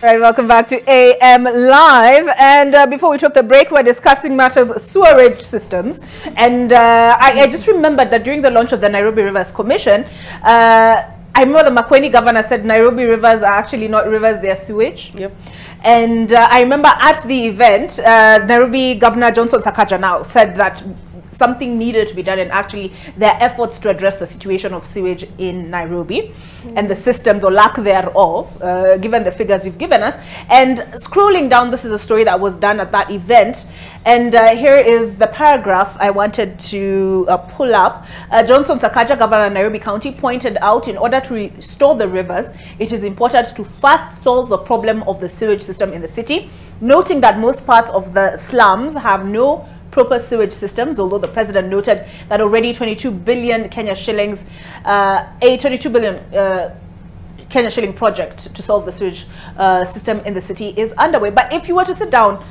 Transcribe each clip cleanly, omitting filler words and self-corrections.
Right, welcome back to AM Live. And before we took the break, we're discussing matters sewerage systems. And I just remembered that during the launch of the Nairobi Rivers Commission, I remember the Makueni governor said Nairobi rivers are actually not rivers, they're sewage. Yep. And I remember at the event, Nairobi Governor Johnson Sakaja now said that something needed to be done, and actually there are efforts to address the situation of sewage in Nairobi and the systems or lack thereof, given the figures you've given us. And scrolling down, this is a story that was done at that event, and here is the paragraph I wanted to pull up. Johnson Sakaja, Governor of Nairobi County, pointed out in order to restore the rivers, it is important to first solve the problem of the sewage system in the city, noting that most parts of the slums have no proper sewage systems, although the president noted that already 22 billion Kenya shillings, a 22 billion Kenya shilling project to solve the sewage system in the city is underway. But if you were to sit down,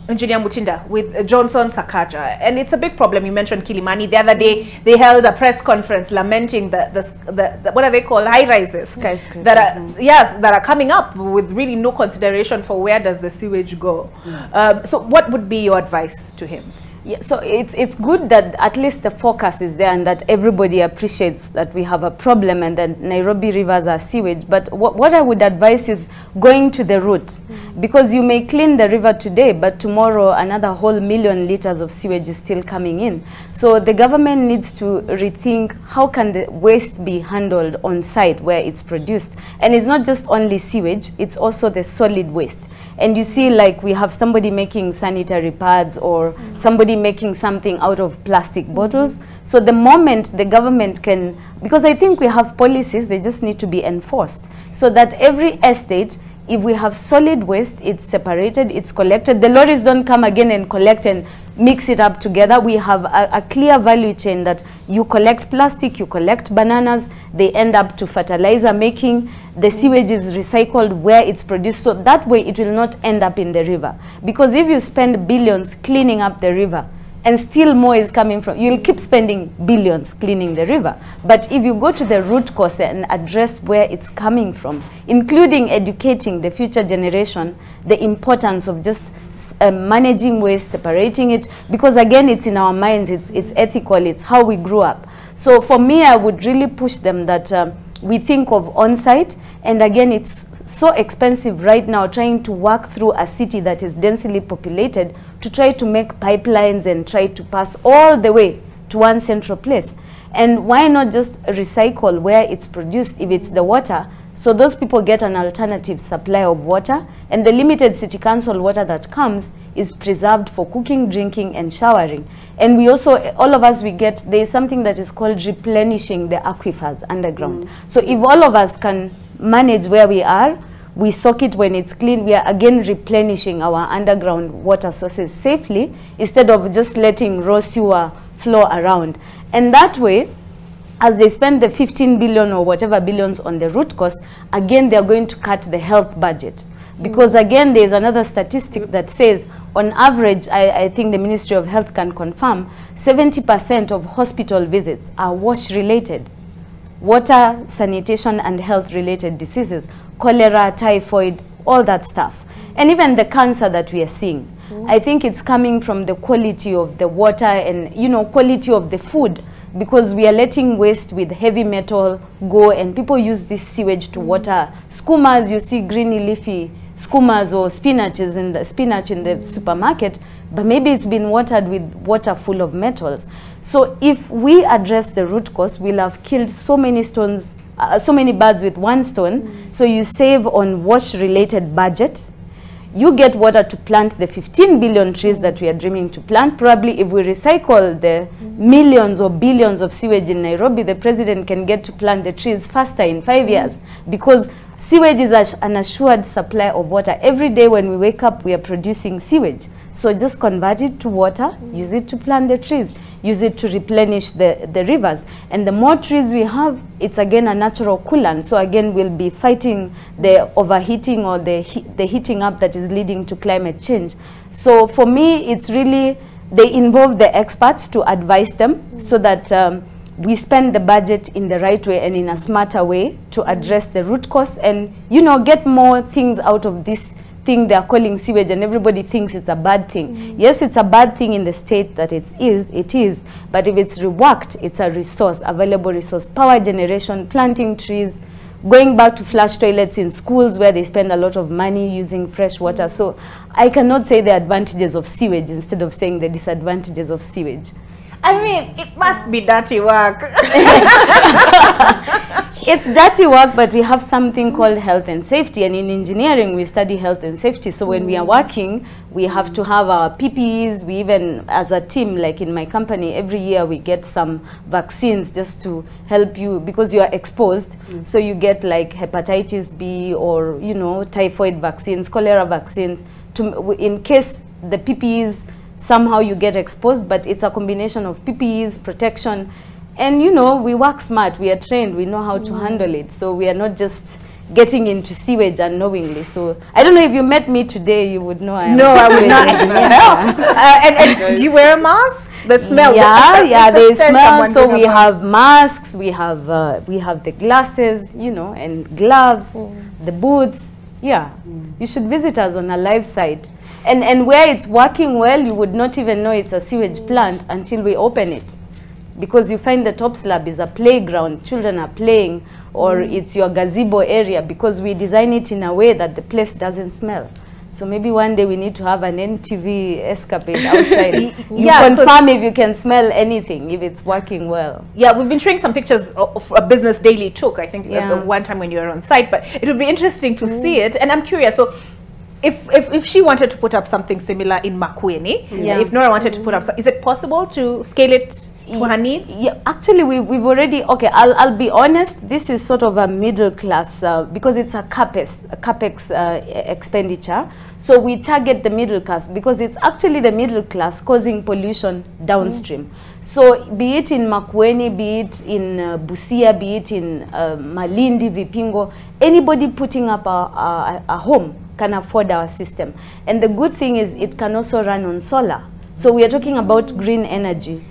Engineer Mutinda, with Johnson Sakaja, and it's a big problem. You mentioned Kilimani. The other day, they held a press conference lamenting the what are they called, high rises that are that are coming up with really no consideration for where does the sewage go. So what would be your advice to him? Yeah, so it's good that at least the focus is there and that everybody appreciates that we have a problem and that Nairobi rivers are sewage. But what I would advise is going to the root, because you may clean the river today, but tomorrow another whole million liters of sewage is still coming in. So the government needs to rethink how can the waste be handled on site where it's produced. And it's not just only sewage, it's also the solid waste. And you see, like, we have somebody making sanitary pads or somebody making something out of plastic bottles. So the moment the government can, because I think we have policies, they just need to be enforced, so that every estate, if we have solid waste, it's separated, it's collected. The lorries don't come again and collect and mix it up together. We have a clear value chain that you collect plastic, you collect bananas, they end up to fertilizer making, the sewage is recycled where it's produced, so that way it will not end up in the river. Because if you spend billions cleaning up the river and still more is coming from, you'll keep spending billions cleaning the river. But if you go to the root cause and address where it's coming from, including educating the future generation, the importance of just managing waste, separating it, because again, it's in our minds, it's ethical, it's how we grew up. So for me, I would really push them that we think of on-site, and again, it's so expensive right now trying to work through a city that is densely populated to try to make pipelines and try to pass all the way to one central place. And why not just recycle where it's produced if it's the water, so those people get an alternative supply of water, and the limited city council water that comes is preserved for cooking, drinking, and showering. And we also, all of us, we get, there is something that is called replenishing the aquifers underground. So if all of us can manage where we are, we soak it when it's clean, we are again replenishing our underground water sources safely, instead of just letting raw sewer flow around. And that way, as they spend the 15 billion or whatever billions on the root cause, again, they're going to cut the health budget. Because again, there's another statistic that says, on average, I think the Ministry of Health can confirm, 70% of hospital visits are wash-related. Water, sanitation, and health-related diseases, cholera, typhoid, all that stuff. And even the cancer that we are seeing, I think it's coming from the quality of the water and, you know, quality of the food, because we are letting waste with heavy metal go, and people use this sewage to water skumas. You see greeny leafy skumas or spinach in the supermarket, but maybe it's been watered with water full of metals. So if we address the root cause, we'll have killed so many stones, so many birds with one stone. So you save on wash-related budget. You get water to plant the 15 billion trees that we are dreaming to plant. Probably if we recycle the millions or billions of sewage in Nairobi, the president can get to plant the trees faster in 5 years, because sewage is an assured supply of water. Every day when we wake up, we are producing sewage. So just convert it to water, use it to plant the trees, use it to replenish the rivers. And the more trees we have, it's again a natural coolant. So again, we'll be fighting the overheating or the heating up that is leading to climate change. So for me, it's really, they involve the experts to advise them so that we spend the budget in the right way and in a smarter way to address the root cause and, you know, get more things out of this thing they are calling sewage, and everybody thinks it's a bad thing. Yes, it's a bad thing in the state that it is, but if it's reworked, it's a resource, available resource, power generation, planting trees, going back to flush toilets in schools where they spend a lot of money using fresh water. So I cannot say the advantages of sewage instead of saying the disadvantages of sewage. I mean, it must be dirty work. It's dirty work, but we have something called health and safety, and in engineering we study health and safety. So when we are working, we have to have our PPEs. We even, as a team, like in my company, every year we get some vaccines just to help you, because you are exposed. So you get like hepatitis B, or, you know, typhoid vaccines, cholera vaccines, in case the PPEs somehow you get exposed. But it's a combination of PPEs, protection, and, you know, we work smart, we are trained, we know how to handle it. So we are not just getting into sewage unknowingly. So I don't know, if you met me today, you would know I am. No, I would not. And do you wear a mask? The smell. Yeah, they smell. So we have masks, we have the glasses, you know, and gloves, the boots. Yeah, you should visit us on a live site. And where it's working well, you would not even know it's a sewage plant until we open it. Because you find the top slab is a playground, children are playing, or it's your gazebo area, because we design it in a way that the place doesn't smell. So maybe one day we need to have an NTV escapade outside. You confirm if you can smell anything, if it's working well. Yeah, we've been showing some pictures of a Business Daily took, I think, one time when you were on site, but it would be interesting to see it. And I'm curious, so if she wanted to put up something similar in Makueni, if Nora wanted to put up, is it possible to scale it to her needs? Yeah, actually we've already, okay, I'll be honest, this is sort of a middle class, because it's a capex expenditure. So we target the middle class, because it's actually the middle class causing pollution downstream. So be it in Makueni, be it in Busia, be it in Malindi, Vipingo, anybody putting up a home can afford our system. And the good thing is it can also run on solar. So we are talking about green energy.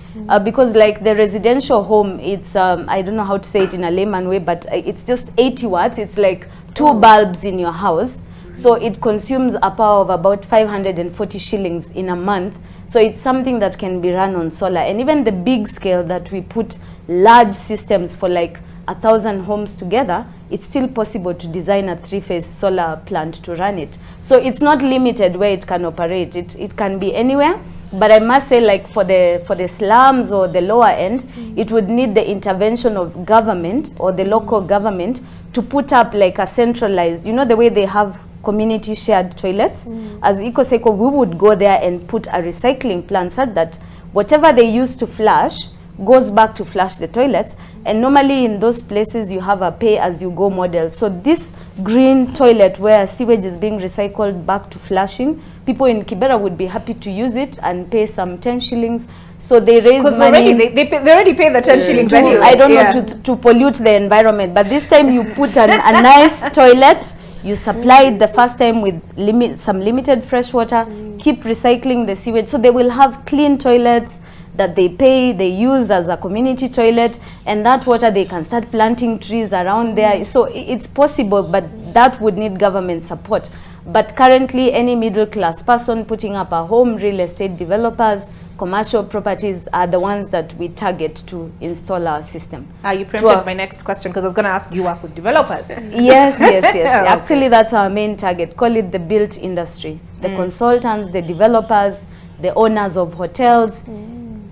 Because like the residential home, it's, I don't know how to say it in a layman way, but it's just 80 watts. It's like 2 bulbs in your house. So it consumes a power of about 540 shillings in a month. So it's something that can be run on solar. And even the big scale that we put large systems for like 1,000 homes together, it's still possible to design a 3-phase solar plant to run it. So it's not limited where it can operate. It can be anywhere. But I must say, like for the slums or the lower end, it would need the intervention of government or the local government to put up like a centralized, you know, the way they have community shared toilets. As EcoCycle, we would go there and put a recycling plant such that whatever they use to flush goes back to flush the toilets. And normally in those places you have a pay-as-you-go model. So this green toilet where sewage is being recycled back to flushing, people in Kibera would be happy to use it and pay some 10 shillings. So they raise money. They already pay the 10 shillings anyway. I don't know, to pollute the environment. But this time you put a nice toilet, you supply it the first time with some limited fresh water, keep recycling the sewage. So they will have clean toilets that they use as a community toilet, and that water they can start planting trees around there. So it's possible, but that would need government support. But currently any middle class person putting up a home, real estate developers, commercial properties are the ones that we target to install our system. You preempted my next question, because I was going to ask you work with developers. Yes. Actually that's our main target. Call it the built industry. The consultants, the developers, the owners of hotels.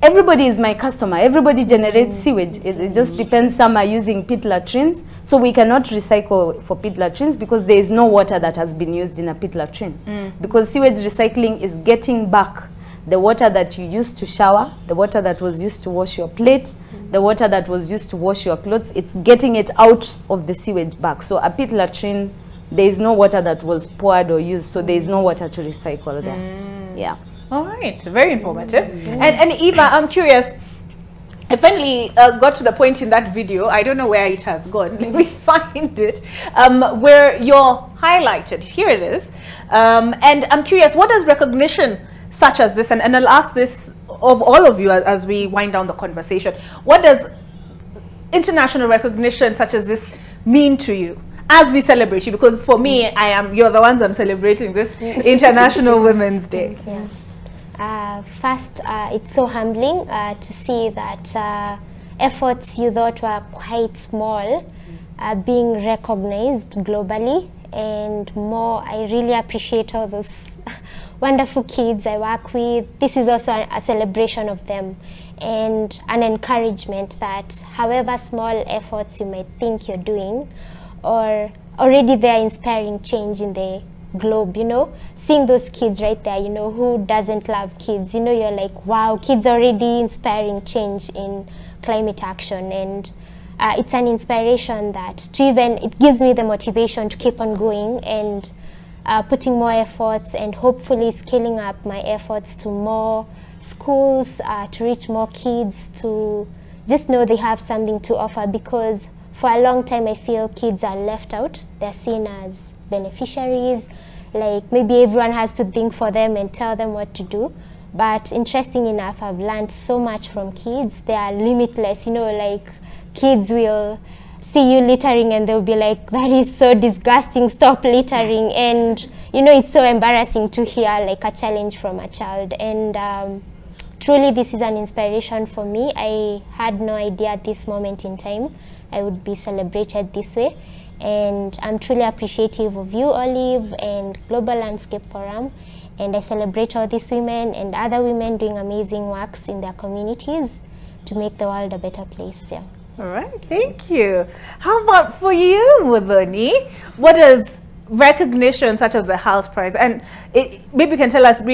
Everybody is my customer. Everybody generates sewage. It just depends. Some are using pit latrines. So we cannot recycle for pit latrines because there is no water that has been used in a pit latrine. Because sewage recycling is getting back the water that you used to shower, the water that was used to wash your plate, the water that was used to wash your clothes. It's getting it out of the sewage back. So a pit latrine, there is no water that was poured or used. So there is no water to recycle there. Yeah. All right, very informative. And Eva, I'm curious, I finally got to the point in that video, I don't know where it has gone, let me find it, where you're highlighted. Here it is. And I'm curious, what does recognition such as this, and I'll ask this of all of you as we wind down the conversation, what does international recognition such as this mean to you as we celebrate you? Because for me, you're the ones I'm celebrating this International Women's Day. First, it's so humbling to see that efforts you thought were quite small are being recognized globally, and more, I really appreciate all those wonderful kids I work with. This is also a celebration of them and an encouragement that however small efforts you might think you're doing, or already they're inspiring change in the globe, you know. Seeing those kids right there, you know, who doesn't love kids? You know, you're like, wow, kids already inspiring change in climate action. And it's an inspiration that it gives me the motivation to keep on going and putting more efforts and hopefully scaling up my efforts to more schools, to reach more kids, to just know they have something to offer, because for a long time I feel kids are left out. They're seen as beneficiaries, like maybe everyone has to think for them and tell them what to do. But interesting enough, I've learned so much from kids. They are limitless, you know, like kids will see you littering and they'll be like, that is so disgusting, stop littering. And you know, it's so embarrassing to hear like a challenge from a child. And truly this is an inspiration for me. I had no idea at this moment in time I would be celebrated this way. And I'm truly appreciative of you, Olive, and Global Landscape Forum. And I celebrate all these women and other women doing amazing works in their communities to make the world a better place. Yeah. All right, thank you. How about for you, Muthoni? What does recognition such as the Health Prize, and maybe you can tell us briefly